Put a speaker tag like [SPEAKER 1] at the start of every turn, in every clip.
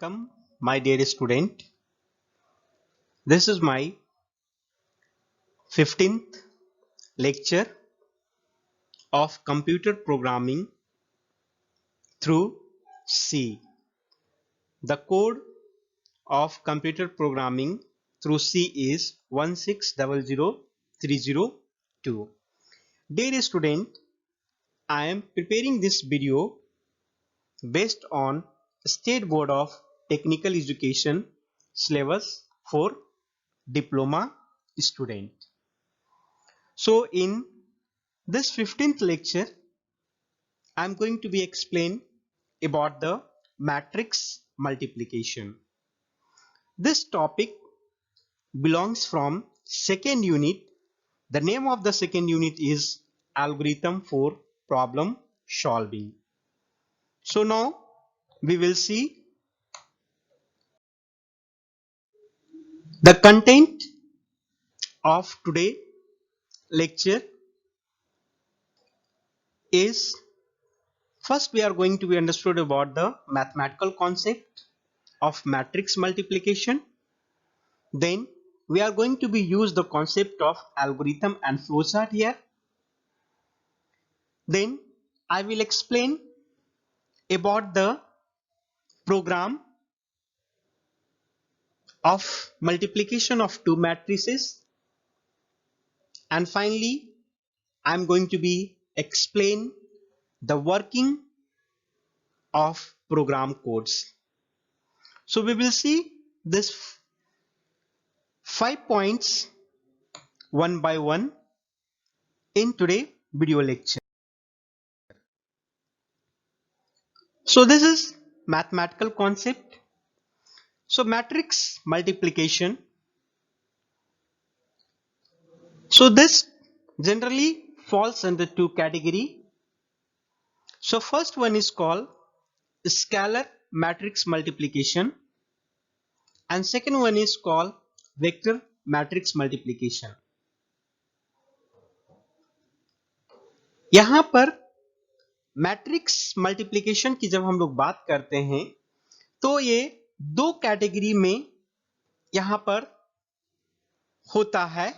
[SPEAKER 1] Welcome, my dear student. This is my 15th lecture of computer programming through C. The code of computer programming through C is 1600302. Dear student, I am preparing this video based on State Board of Technical Education syllabus for diploma student. So in this 15th lecture, I am going to be explain about the matrix multiplication. This topic belongs from second unit. The name of the second unit is algorithm for problem solving. So now we will see the content of today lecture is first we are going to be understood about the mathematical concept of matrix multiplication. Then we are going to be use the concept of algorithm and flowchart here. Then I will explain about the program of multiplication of two matrices, and finally I am going to be explain the working of program codes. So we will see this 5 points one by one in today video lecture. So this is mathematical concept. So matrix multiplication. So this generally falls under two category. So first one is called scalar matrix multiplication and second one is called vector matrix multiplication. यहाँ पर matrix multiplication की जब हम लोग बात करते हैं तो ये दो कैटेगरी में यहाँ पर होता है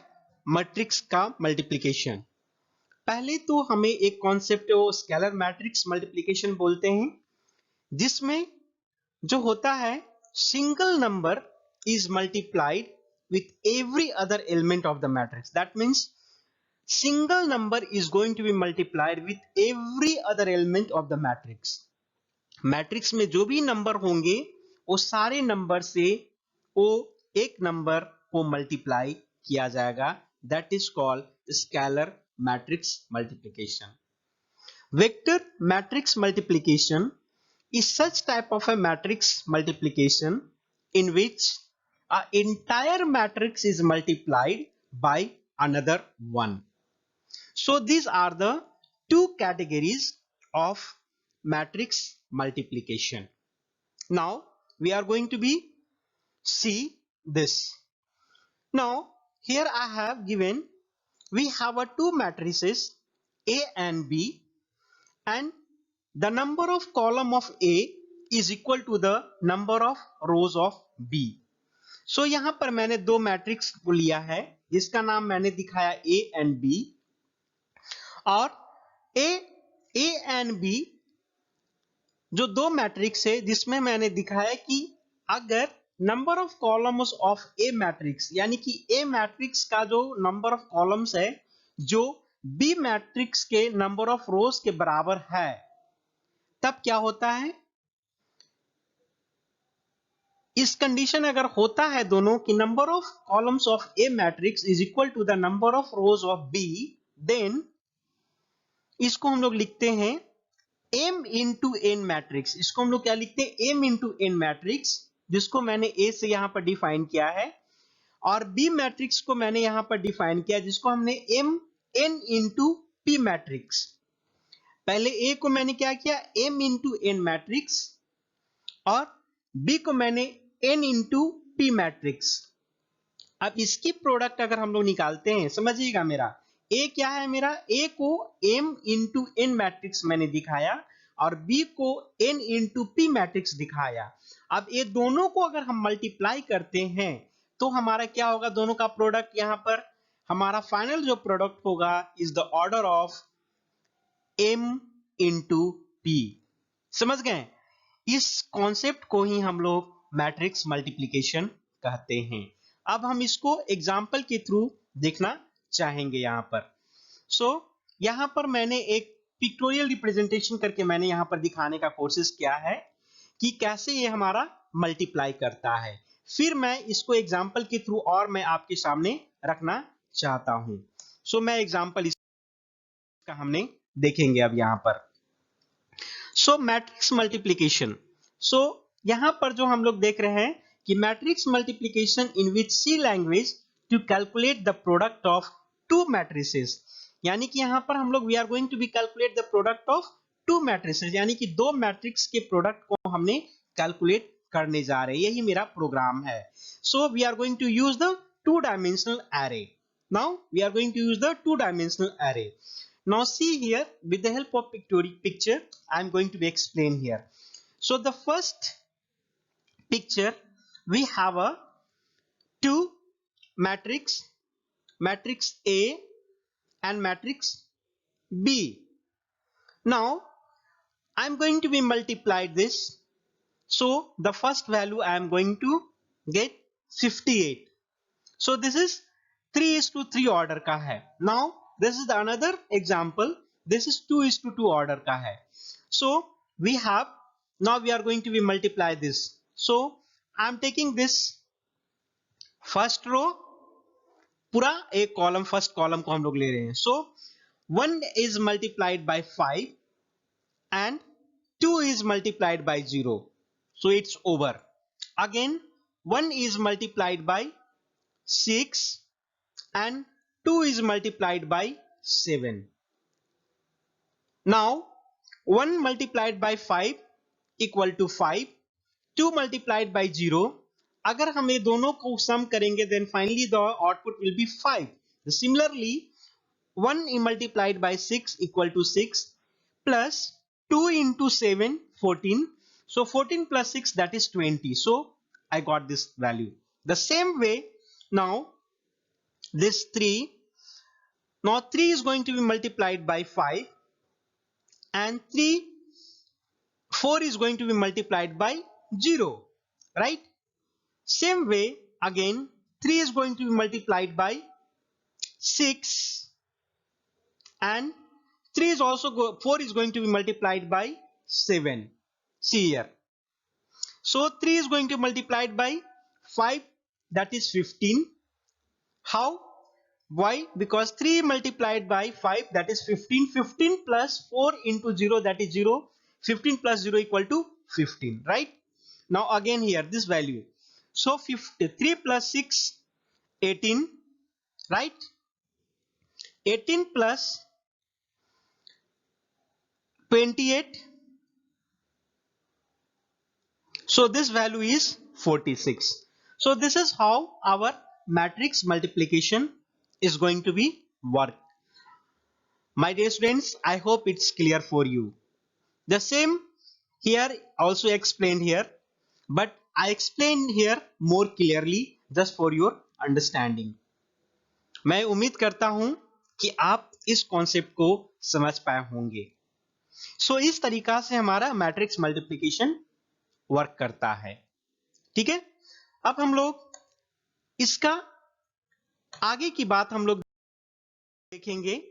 [SPEAKER 1] मैट्रिक्स का मल्टीप्लिकेशन. पहले तो हमें एक कॉन्सेप्ट स्केलर मैट्रिक्स मल्टीप्लिकेशन बोलते हैं जिसमें जो होता है single number is multiplied with every other element of the matrix. That means single number is going to be multiplied with every other element of the matrix. Matrix में जो भी number होंगे वो सारे नंबर से वो एक नंबर को मल्टीप्लाई किया जाएगा. That is called scalar matrix multiplication. Vector matrix multiplication is such type of a matrix multiplication in which an entire matrix is multiplied by another one. So these are the two categories of matrix multiplication. Now we are going to be see this. Now here I have given we have a two matrices A and B and the number of column of A is equal to the number of rows of B. So यहाँ पर मैंने दो matrix को लिया है जिसका नाम मैंने दिखाया A and B और A and B जो दो मैट्रिक्स है जिसमें मैंने दिखाया कि अगर number of columns of A matrix यानी कि ए मैट्रिक्स का जो नंबर ऑफ कॉलम्स है जो बी मैट्रिक्स के नंबर ऑफ रोज के बराबर है तब क्या होता है. इस कंडीशन अगर होता है दोनों कि number of columns of A matrix is equal to the number of rows of B, then इसको हम लोग लिखते हैं m इंटू एन मैट्रिक्स. इसको हम लोग क्या लिखते हैं m इंटू एन मैट्रिक्स जिसको मैंने a से यहां पर डिफाइन किया है और b मैट्रिक्स को मैंने यहां पर डिफाइन किया जिसको हमने m n into p matrix. पहले a को मैंने क्या किया m इंटू एन मैट्रिक्स और b को मैंने n इंटू p मैट्रिक्स. अब इसकी प्रोडक्ट अगर हम लोग निकालते हैं समझिएगा मेरा a क्या है, मेरा a को m इंटू n मैट्रिक्स मैंने दिखाया और B को N इंटू P मैट्रिक्स दिखाया। अब ये दोनों को अगर हम मल्टीप्लाई करते हैं तो हमारा क्या होगा, दोनों का प्रोडक्ट, यहां पर हमारा फाइनल जो प्रोडक्ट होगा is the order of M into P। समझ गए? इस कॉन्सेप्ट को ही हम लोग मैट्रिक्स मल्टीप्लिकेशन कहते हैं। अब हम इसको एग्जाम्पल के थ्रू देखना चाहेंगे यहां पर। यहां पर मैंने एक पिक्टोरियल रिप्रेजेंटेशन करके मैंने यहां पर दिखाने का कोशिश किया है कि कैसे ये हमारा मल्टीप्लाई करता है। फिर मैं इसको एग्जाम्पल के थ्रू और मैं आपके सामने रखना चाहता हूं। मैं एग्जाम्पल इसका हमने देखेंगे अब यहां पर। Matrix multiplication. यहां पर जो हम लोग देख रहे हैं कि matrix multiplication in which C language to calculate the product of two matrices, यानी कि यहां पर हम लोग we are going to be calculate the product of two matrices, यानी कि दो मैट्रिक्स के प्रोडक्ट को हमने कैलकुलेट करने जा रहे हैं, यही मेरा प्रोग्राम है। We are going to use the two dimensional array. Now we are going to use the two dimensional array. Now see here, with the help of picture, I am going to be explain here. So the first picture, we have a two matrix A and matrix B. Now I am going to be multiplied this. So the first value I am going to get 58. So this is 3:3 order का है. Now this is the another example. This is 2:2 order का है. So we have, now we are going to be multiply this. So I am taking this first row, पूरा एक column, first column को हम लोग ले रहे हैं. So 1 is multiplied by 5 and 2 is multiplied by 0. So it's over. Again 1 is multiplied by 6 and 2 is multiplied by 7. Now 1 multiplied by 5 equal to 5, 2 multiplied by 0. अगर हम ये दोनों को सम करेंगे then finally the output will be 5. Similarly 1 multiplied by 6 equal to 6 plus 2 into 7 14. So 14 plus 6, that is 20. So I got this value. The same way now this 3, now 3 is going to be multiplied by 5 and 4 is going to be multiplied by 0, right? Same way again 3 is going to be multiplied by 6 and 4 is going to be multiplied by 7. See here. So 3 is going to be multiplied by 5, that is 15. How? Why? Because 3 multiplied by 5, that is 15. 15 plus 4 into 0, that is 0. 15 plus 0 equal to 15, right? Now again here this value. So 3 plus 6, 18, right? 18 plus 28. So this value is 46. So this is how our matrix multiplication is going to be work. My dear students, I hope it's clear for you. The same here also explained here, but I explain here more clearly just for your understanding. मैं उम्मीद करता हूं कि आप इस concept को समझ पाए होंगे. इस तरीका से हमारा मैट्रिक्स मल्टीप्लिकेशन वर्क करता है. ठीक है, अब हम लोग इसका आगे की बात हम लोग देखेंगे.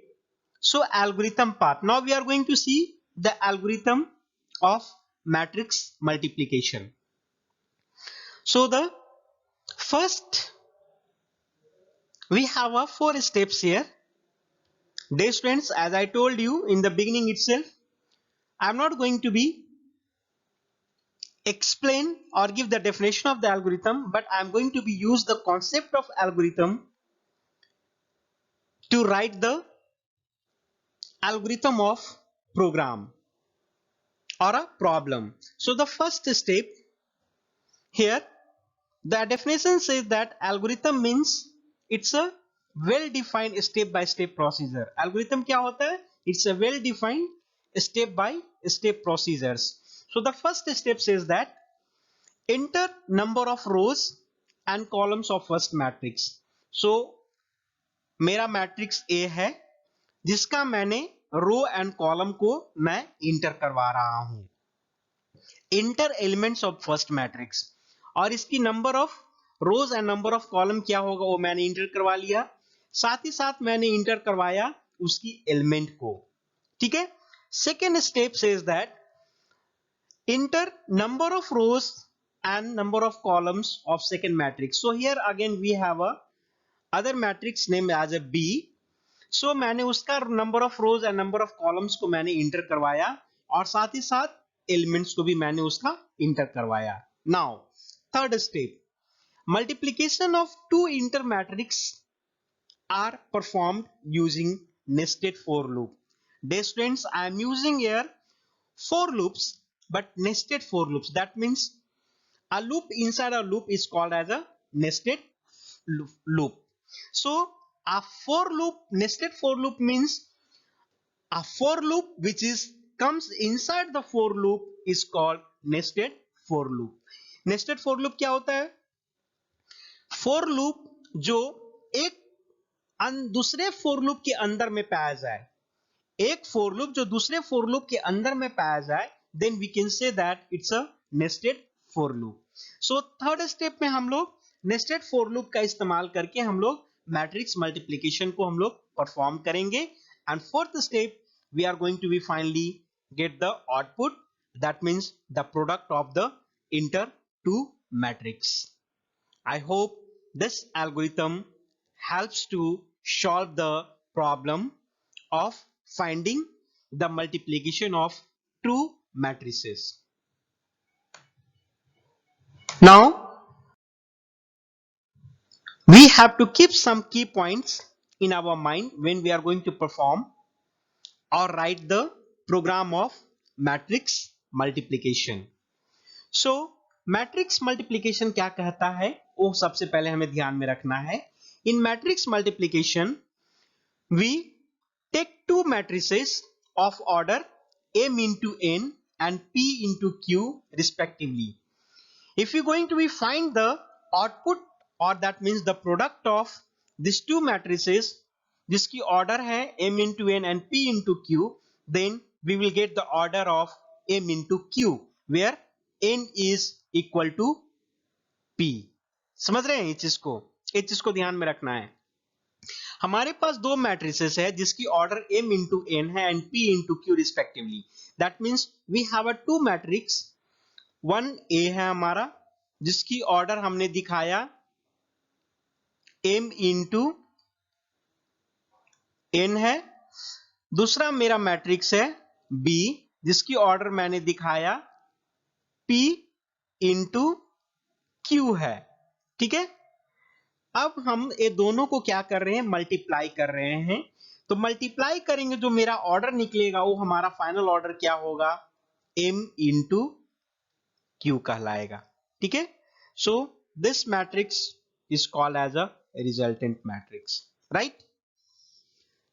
[SPEAKER 1] Algorithm part. Now we are going to see the algorithm of matrix multiplication. So the first, we have a 4 steps here. Dear students, as I told you in the beginning itself, I am not going to be explain or give the definition of the algorithm, but I am going to be use the concept of algorithm to write the algorithm of program or a problem. So the first step here, the definition says that algorithm means it's a well defined step by step procedure. Algorithm क्या होता है? It's a well defined step by step procedures. So the first step says that enter number of rows and columns of first matrix. So मेरा matrix A है जिसका मैंने row and column को मैं inter करवा रहा हूं. Inter elements of first matrix, और इसकी number of rose and number of column क्या होगा वो मैंने इंटर करवा लिया. साथ ही साथ मैंने इंटर करवाया उसकी एलिमेंट को. ठीक है. Second step says that inter number of rose and number of columns of second matrix. So here again we have a other matrix named as a B. So मैंने उसका number of rows and number of columns को मैंने inter करवाया और साथ ही साथ elements को भी मैंने उसका इंटर करवाया. Now third step, multiplication of two inter matrix are performed using nested for loop. Dear students, I am using here for loops but nested for loops. That means a loop inside a loop is called as a nested loop. So a for loop, nested for loop means a for loop which is comes inside the for loop is called nested for loop. Nested for loop क्या होता है? For loop जो एक दूसरे for loop के अंदर में पाया जाए, एक for loop जो दूसरे for loop के अंदर में पाया जाए, then we can say that it's a nested for loop. So third step में हम लोग नेस्टेड फॉर लूप का इस्तेमाल करके हम लोग मैट्रिक्स मल्टीप्लिकेशन को हम लोग परफॉर्म करेंगे. And fourth step we are going to be finally get the output, that means the product of the inter two matrix. I hope this algorithm helps to solve the problem of finding the multiplication of two matrices. Now we have to keep some key points in our mind when we are going to perform or write the program of matrix multiplication. So matrix multiplication क्या कहता है वो सबसे पहले हमें ध्यान में रखना है. In matrix multiplication we take two matrices of order m into n and p into q respectively. If you're going to be find the output or that means the product of these two matrices जिसकी order है m into n and p into q, then we will get the order of m into q where n is equal to p. समझ रहे हैं इस चीज को? इस चीज को ध्यान में रखना है. हमारे पास दो मैट्रिसेस है जिसकी ऑर्डर m into n है and p into q respectively. That means we have a two matrix. One A है हमारा जिसकी ऑर्डर हमने दिखाया m इंटू n है. दूसरा मेरा मैट्रिक्स है b जिसकी ऑर्डर मैंने दिखाया p इंटू q है. ठीक है. अब हम ये दोनों को क्या कर रहे हैं? मल्टीप्लाई कर रहे हैं. तो मल्टीप्लाई करेंगे जो मेरा ऑर्डर निकलेगा वो हमारा फाइनल ऑर्डर क्या होगा? m इंटू Q कहलाएगा. ठीक है. So this matrix is called as a resultant matrix, right?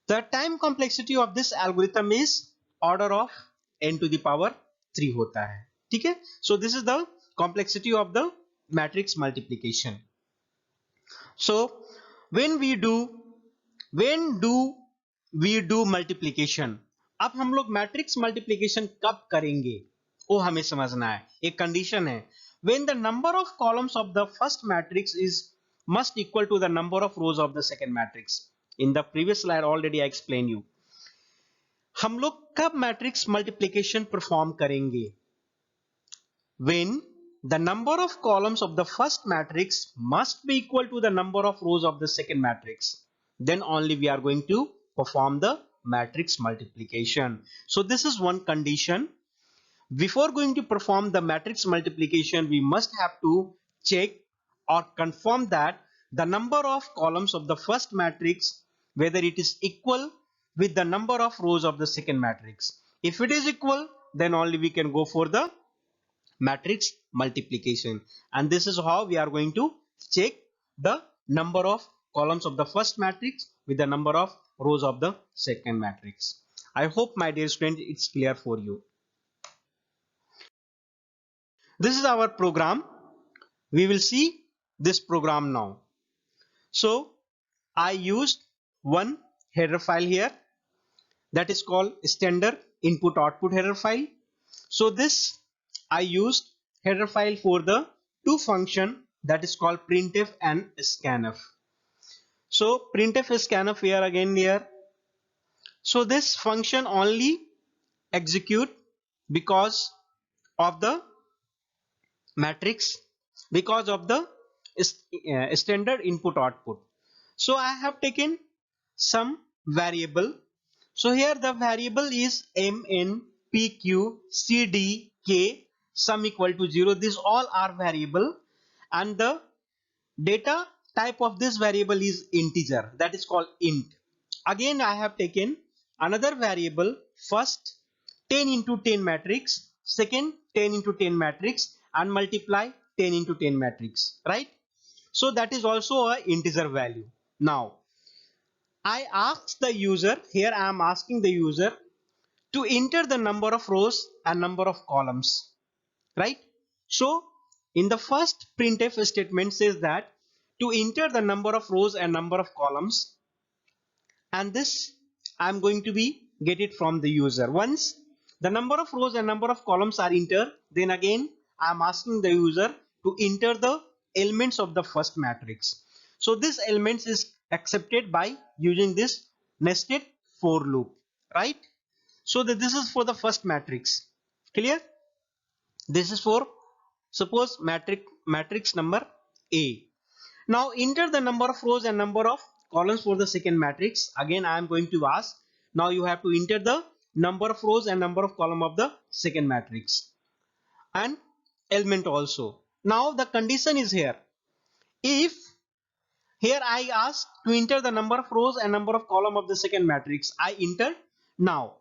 [SPEAKER 1] The time complexity of this algorithm is order of n to the power 3 होता है. ठीक है. So this is the complexity of the matrix multiplication. So when do we do multiplication? अब हम लोग matrix multiplication कब करेंगे वो हमें समझना है. एक कंडीशन है when the number of columns of the first matrix is must equal to the number of rows of the second matrix. In the previous slide already I explained you. हम लोग कब मैट्रिक्स मल्टीप्लिकेशन परफॉर्म करेंगे? when the number of columns of the first matrix must be equal to the number of rows of the second matrix, then only we are going to perform the matrix multiplication. So this is one condition. Before going to perform the matrix multiplication, we must have to check or confirm that the number of columns of the first matrix whether it is equal with the number of rows of the second matrix. If it is equal, then only we can go for the matrix multiplication. And this is how we are going to check the number of columns of the first matrix with the number of rows of the second matrix. I hope, my dear student, it's clear for you. This is our program. We will see this program now. So I used one header file here, that is called standard input output header file. So this I used header file for the two function, that is called printf and scanf. So printf scanf here again here. So this function only execute because of the matrix, because of the standard input output. So I have taken some variable. So here the variable is mn, pq, cd, k, sum equal to 0. These all are variable, and the data type of this variable is integer, that is called int. Again I have taken another variable, first 10 into 10 matrix, second 10 into 10 matrix, and multiply 10 into 10 matrix, right? So that is also a integer value. Now I ask the user, here I am asking the user to enter the number of rows and number of columns, right? So in the first printf statement says that to enter the number of rows and number of columns, and this I'm going to be get it from the user. Once the number of rows and number of columns are entered, then again I'm asking the user to enter the elements of the first matrix. So this elements is accepted by using this nested for loop, right? So that this is for the first matrix. Clear? This is for, suppose, matrix number A. Now enter the number of rows and number of columns for the second matrix. Again I am going to ask, now you have to enter the number of rows and number of column of the second matrix and element also. Now the condition is here, if here I ask to enter the number of rows and number of column of the second matrix, I enter. Now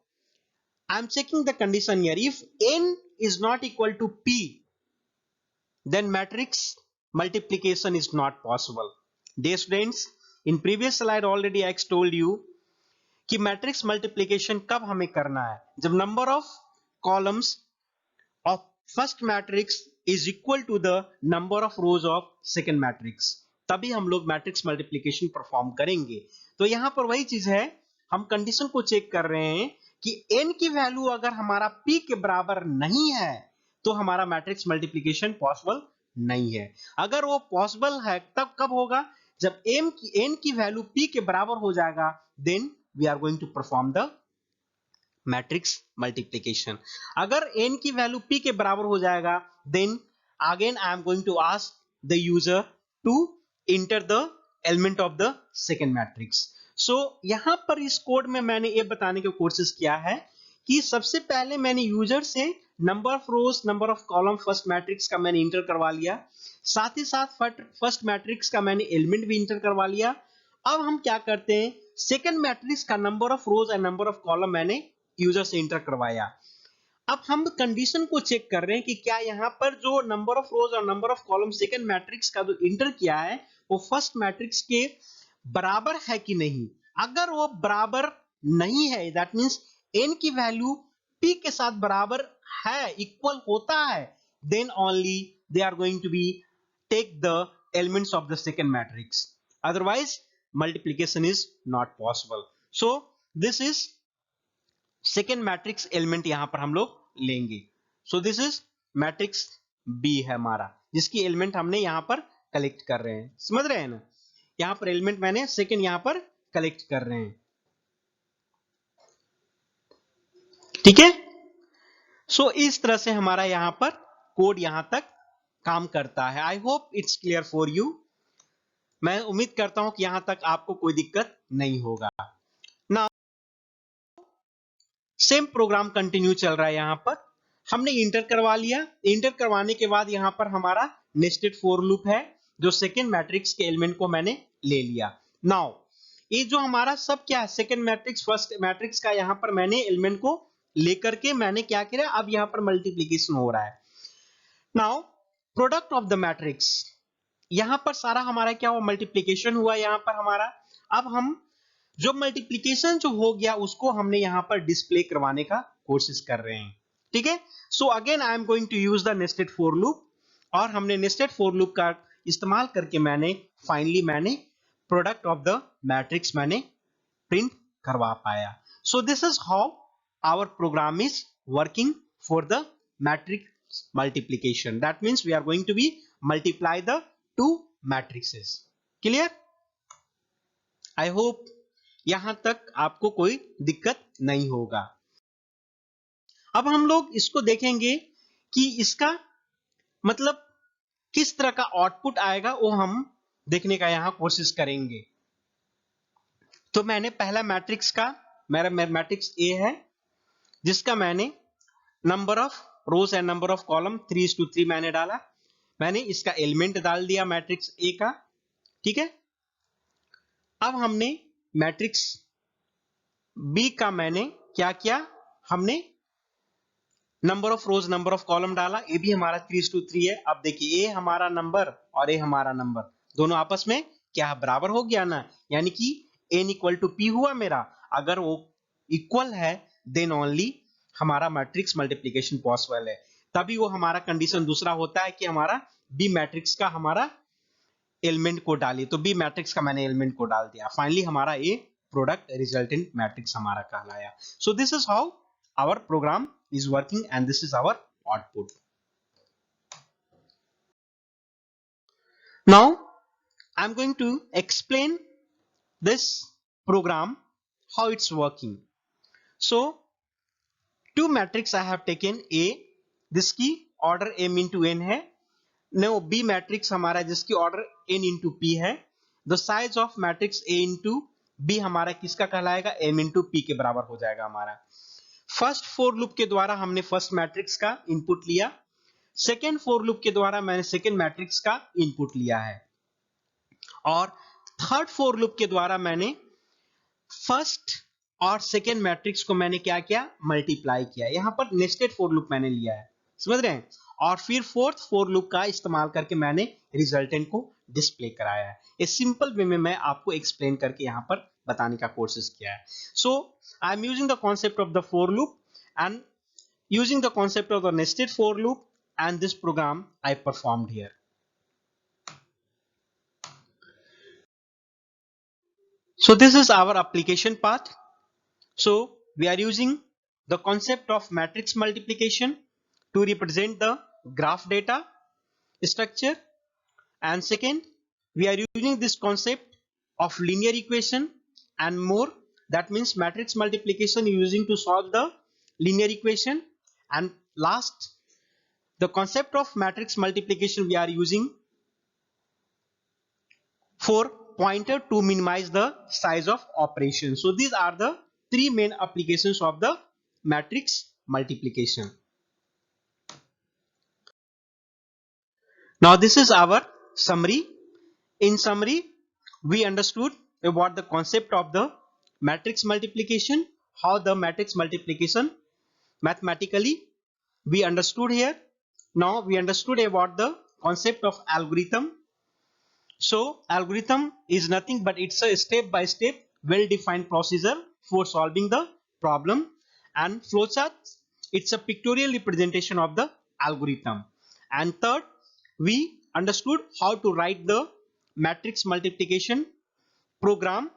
[SPEAKER 1] I am checking the condition here, if n is not equal to p, then matrix multiplication is not possible. Dear students, in previous slide already I told you कि matrix multiplication कब हमें करना है, जब number of columns of first matrix is equal to the number of rows of second matrix, तभी हम लोग matrix multiplication perform करेंगे. तो यहां पर वही चीज है, हम कंडीशन को चेक कर रहे हैं कि n की वैल्यू अगर हमारा p के बराबर नहीं है तो हमारा मैट्रिक्स मल्टीप्लिकेशन पॉसिबल नहीं है. अगर वो पॉसिबल है तब कब होगा, जब n की वैल्यू p के बराबर हो जाएगा, then we are going to perform the matrix multiplication. अगर n की वैल्यू p के बराबर हो जाएगा, then again I am going to ask the user to enter the element of the second matrix. So यहां पर इस कोड में मैंने ये बताने की कोशिश किया है कि सबसे पहले मैंने यूजर से number of rose number of column first matrix का मैंने इंटर करवा लिया, साथ ही साथ फर्स्ट मैट्रिक्स का मैंने एलिमेंट भी इंटर करवा लिया. अब हम क्या करते हैं, सेकेंड मैट्रिक्स का number of rose and number of column मैंने यूजर से इंटर करवाया. अब हम कंडीशन को चेक कर रहे हैं कि क्या यहाँ पर जो नंबर ऑफ रोज और number of column second matrix का जो इंटर किया है वो फर्स्ट मैट्रिक्स के बराबर है कि नहीं. अगर वो बराबर नहीं है, दैट मींस n की वैल्यू p के साथ बराबर है, इक्वल होता है, then only they are going to be take the elements of the second matrix, otherwise multiplication is not possible. So this is second matrix element यहां पर हम लोग लेंगे. So this is matrix B है हमारा, जिसकी एलिमेंट हमने यहां पर कलेक्ट कर रहे हैं. समझ रहे हैं ना, यहां पर एलिमेंट मैंने सेकेंड यहां पर कलेक्ट कर रहे हैं. ठीक है. सो इस तरह से हमारा यहां पर कोड यहां तक काम करता है. I hope it's clear for you. मैं उम्मीद करता हूं कि यहां तक आपको कोई दिक्कत नहीं होगा. नाउ सेम प्रोग्राम कंटिन्यू चल रहा है. यहां पर हमने इंटर करवा लिया. इंटर करवाने के बाद यहां पर हमारा नेस्टेड फॉर लूप है, जो सेकेंड मैट्रिक्स के एलिमेंट को मैंने ले लिया. नाउ ये जो हमारा सब क्या है, सेकेंड मैट्रिक्स फर्स्ट मैट्रिक्स का यहां पर मैंने एलिमेंट को लेकर के मैंने क्या किया, अब यहां पर मल्टीप्लीकेशन हो रहा है. Now product of the matrix, यहां पर सारा हमारा क्या हुआ, मल्टीप्लीकेशन हुआ यहां पर हमारा. अब हम जो मल्टीप्लीकेशन जो हो गया उसको हमने यहां पर डिस्प्ले करवाने का कोशिश कर रहे हैं, ठीक है। So again I am going to use the nested for loop, और हमने नेस्टेड फॉर लूप का इस्तेमाल करके मैंने प्रोडक्ट ऑफ द मैट्रिक्स मैंने प्रिंट करवा पाया। So this is how our program is working for the matrix multiplication. That means we are going to be multiply the two matrices. Clear? I hope यहां तक आपको कोई दिक्कत नहीं होगा। अब हम लोग इसको देखेंगे कि इसका मतलब किस तरह का आउटपुट आएगा, वो हम देखने का यहां कोशिश करेंगे। तो मैंने पहला मैट्रिक्स का, मेरा मैट्रिक्स ए है, जिसका मैंने number of rose and number of column 3:3 मैंने डाला। मैंने इसका एलिमेंट डाल दिया मैट्रिक्स ए का, ठीक है। अब हमने मैट्रिक्स बी का मैंने क्या किया, हमने number of rose number of column डाला। ए भी हमारा 3:3 है। अब देखिए ए हमारा नंबर और ए हमारा नंबर दोनों आपस में क्या बराबर हो गया ना, यानी कि n इक्वल टू p हुआ मेरा। अगर वो इक्वल है देन ओनली हमारा मैट्रिक्स मल्टीप्लिकेशन पॉसिबल है। तभी वो हमारा कंडीशन दूसरा होता है कि हमारा बी मैट्रिक्स का हमारा एलिमेंट को डालिए। तो बी मैट्रिक्स का मैंने एलिमेंट को डाल दिया, फाइनली हमारा ए प्रोडक्ट रिजल्टेंट मैट्रिक्स हमारा कहलाया। So this is how our program is working and this is our output. Now I'm going to explain this program how it's working. So two matrix I have taken A, जिसकी order m into n है। Now B matrix हमारा जिसकी order n into p है। The size of matrix A into B हमारा किसका कहलाएगा, m into p के बराबर हो जाएगा हमारा। फर्स्ट फोर लूप के द्वारा हमने फर्स्ट मैट्रिक्स का इनपुट लिया, सेकेंड फोर लूप के द्वारा मैंने सेकेंड मैट्रिक्स का इनपुट लिया है, और थर्ड फोर लूप के द्वारा मैंने फर्स्ट और सेकेंड मैट्रिक्स को मैंने क्या किया, मल्टीप्लाई किया। यहां पर नेस्टेड फोर लूप मैंने लिया है, समझ रहे हैं। और फिर फोर्थ फोर लूप का इस्तेमाल करके मैंने रिजल्टेंट को डिस्प्ले कराया है। इस सिंपल वे में मैं आपको एक्सप्लेन करके यहां पर बताने का कोशिश किया है। So I am using the concept of the for loop and using the concept of the nested for loop, and this program I performed here. So this is our application path. So we are using the concept of matrix multiplication to represent the graph data structure, and second we are using this concept of linear equation and more, that means matrix multiplication using to solve the linear equation, and last the concept of matrix multiplication we are using for pointer to minimize the size of operation. So these are the three main applications of the matrix multiplication. Now this is our summary. In summary, we understood about the concept of the matrix multiplication, how the matrix multiplication mathematically we understood here. Now we understood about the concept of algorithm. So algorithm is nothing but it's a step-by-step well-defined procedure for solving the problem, and flowchart, it's a pictorial representation of the algorithm. And third, we understood how to write the matrix multiplication program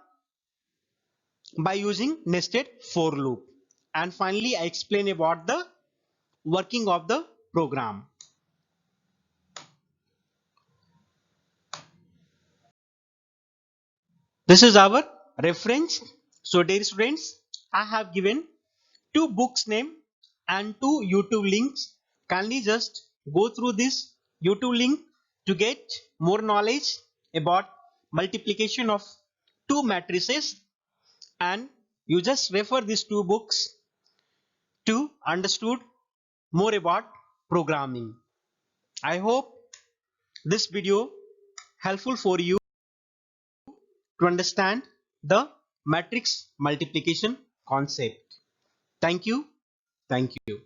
[SPEAKER 1] by using nested for loop. And finally, I explain about the working of the program. This is our reference. So dear students, I have given two books name and two YouTube links. Kindly just go through this YouTube link to get more knowledge about multiplication of two matrices, and you just refer these two books to understood more about programming. I hope this video helpful for you to understand the matrix multiplication concept. Thank you. Thank you.